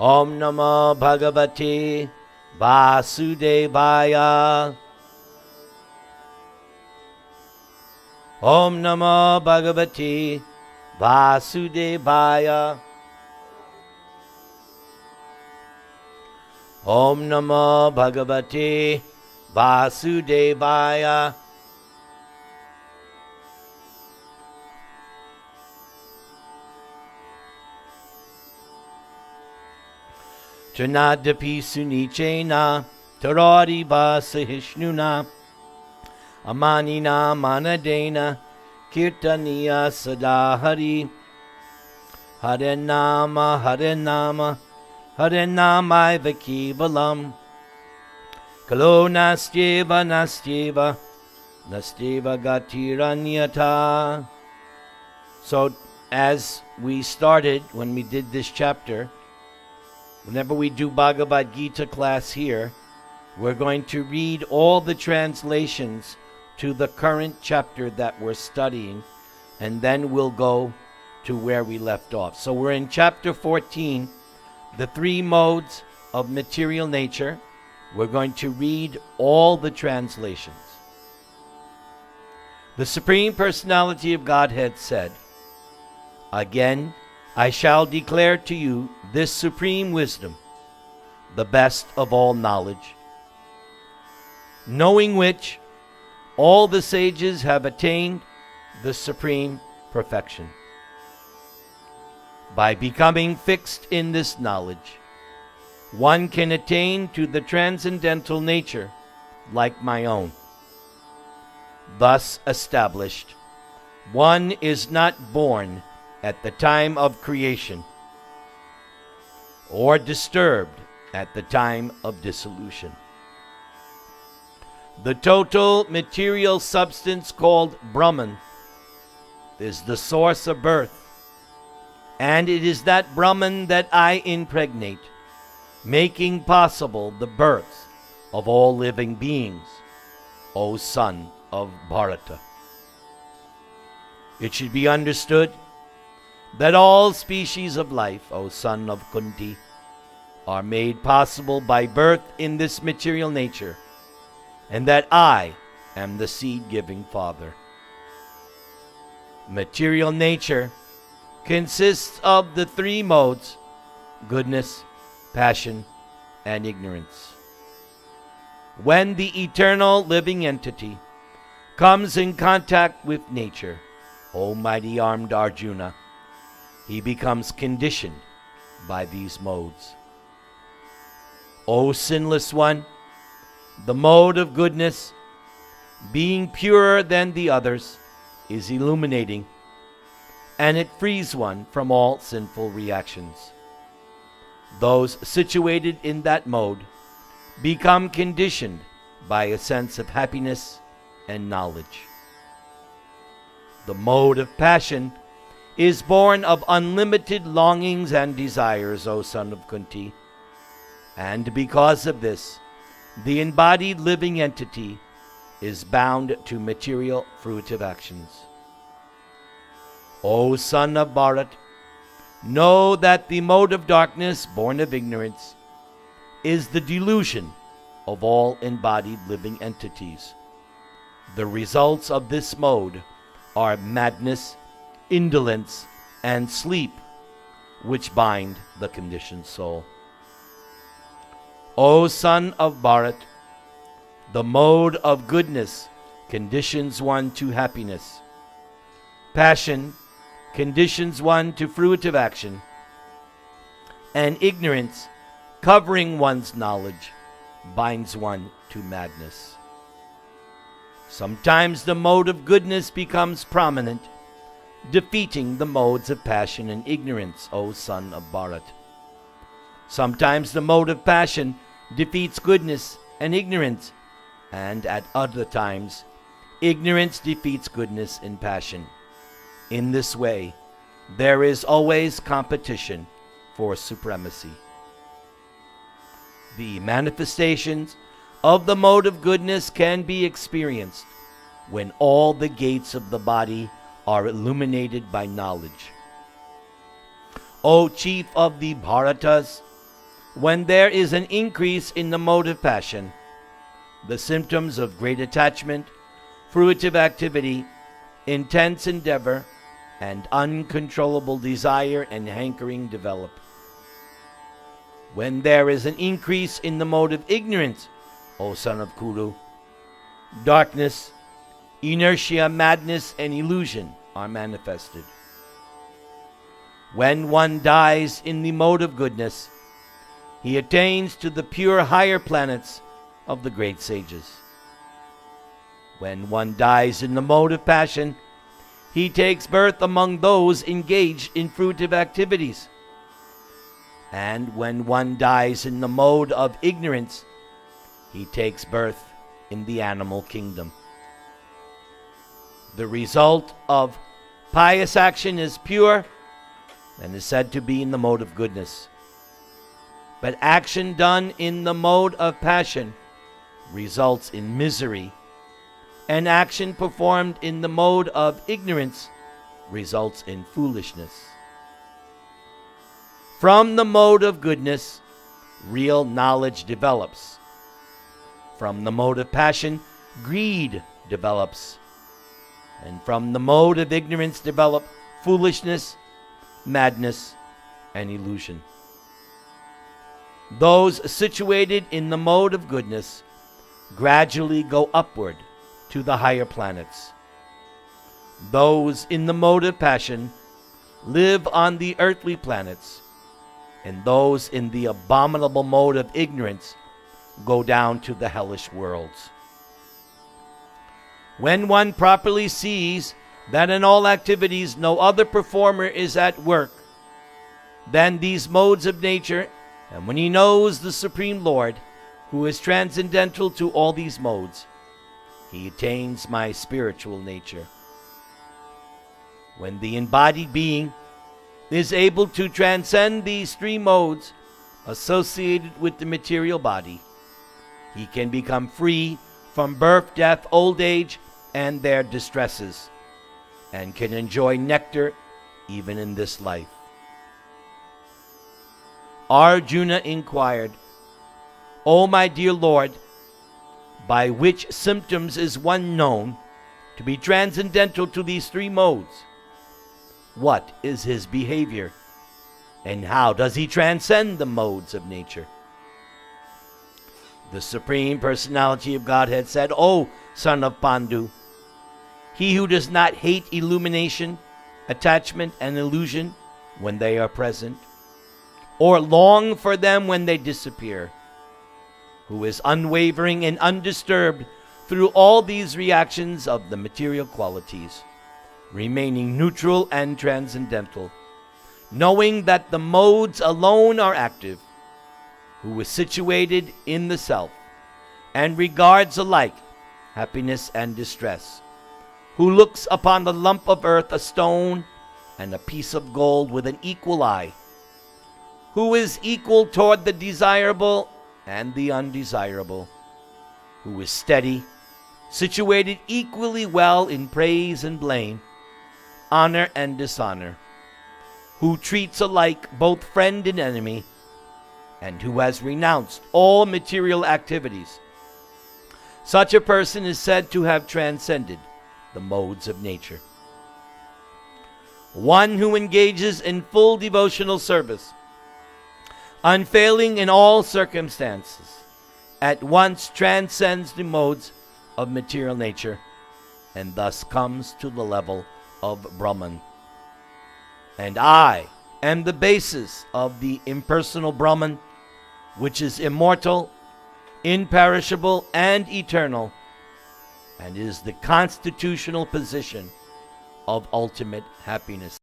Om Namo Bhagavate Vasudevaya. Om Namo Bhagavate Vasudevaya. Om Namo Bhagavate Vasudevaya. Janadapi sunichena tarariva sahishnuna amanina manadena kirtaniya sadahari harenama harenama harenamaiva kevalam kalo nastyeva nastyeva nastyeva gatiranyata. So as we started when we did this chapter, whenever we do Bhagavad-Gītā class here, we're going to read all the translations to the current chapter that we're studying, and then we'll go to where we left off. So we're in chapter 14, the three modes of material nature. We're going to read all the translations. The Supreme Personality of Godhead said, "Again, I shall declare to you this supreme wisdom, the best of all knowledge, knowing which all the sages have attained the supreme perfection. By becoming fixed in this knowledge, one can attain to the transcendental nature like my own. Thus established, one is not born at the time of creation, or disturbed at the time of dissolution. The total material substance called Brahman is the source of birth, and it is that Brahman that I impregnate, making possible the birth of all living beings, O son of Bharata. It should be understood that all species of life, O son of Kunti, are made possible by birth in this material nature, and that I am the seed-giving father. Material nature consists of the three modes: goodness, passion, and ignorance. When the eternal living entity comes in contact with nature, O mighty armed Arjuna, he becomes conditioned by these modes. O sinless one, the mode of goodness, being purer than the others, is illuminating, and it frees one from all sinful reactions. Those situated in that mode become conditioned by a sense of happiness and knowledge. The mode of passion is born of unlimited longings and desires, O son of Kunti, and because of this, the embodied living entity is bound to material fruitive actions. O son of Bharat, know that the mode of darkness, born of ignorance, is the delusion of all embodied living entities. The results of this mode are madness, indolence, and sleep, which bind the conditioned soul. O son of Bharat, the mode of goodness conditions one to happiness. Passion conditions one to fruitive action, and ignorance, covering one's knowledge, binds one to madness. Sometimes the mode of goodness becomes prominent, defeating the modes of passion and ignorance, O son of Bharat. Sometimes the mode of passion defeats goodness and ignorance, and at other times, ignorance defeats goodness and passion. In this way, there is always competition for supremacy. The manifestations of the mode of goodness can be experienced when all the gates of the body are illuminated by knowledge. O chief of the Bharatas, when there is an increase in the mode of passion, the symptoms of great attachment, fruitive activity, intense endeavor, and uncontrollable desire and hankering develop. When there is an increase in the mode of ignorance, O son of Kuru, darkness, inertia, madness, and illusion are manifested. When one dies in the mode of goodness, he attains to the pure higher planets of the great sages. When one dies in the mode of passion, he takes birth among those engaged in fruitive activities. And when one dies in the mode of ignorance, he takes birth in the animal kingdom. The result of pious action is pure and is said to be in the mode of goodness. But action done in the mode of passion results in misery, and action performed in the mode of ignorance results in foolishness. From the mode of goodness, real knowledge develops. From the mode of passion, greed develops. And from the mode of ignorance develop foolishness, madness, and illusion. Those situated in the mode of goodness gradually go upward to the higher planets. Those in the mode of passion live on the earthly planets, and those in the abominable mode of ignorance go down to the hellish worlds. When one properly sees that in all activities no other performer is at work than these modes of nature, and when he knows the Supreme Lord, who is transcendental to all these modes, he attains my spiritual nature. When the embodied being is able to transcend these three modes associated with the material body, he can become free from birth, death, old age, and their distresses, and can enjoy nectar even in this life. Arjuna inquired, O my dear Lord, by which symptoms is one known to be transcendental to these three modes? What is his behavior, and how does he transcend the modes of nature? The Supreme Personality of Godhead said, O son of Pandu, he who does not hate illumination, attachment, and illusion when they are present, or long for them when they disappear, who is unwavering and undisturbed through all these reactions of the material qualities, remaining neutral and transcendental, knowing that the modes alone are active, who is situated in the self, and regards alike happiness and distress, who looks upon the lump of earth, a stone, and a piece of gold with an equal eye, who is equal toward the desirable and the undesirable, who is steady, situated equally well in praise and blame, honor and dishonor, who treats alike both friend and enemy, and who has renounced all material activities. Such a person is said to have transcended the modes of nature. One who engages in full devotional service, unfailing in all circumstances, at once transcends the modes of material nature, and thus comes to the level of Brahman. And I am the basis of the impersonal Brahman, which is immortal, imperishable, and eternal, and is the constitutional position of ultimate happiness.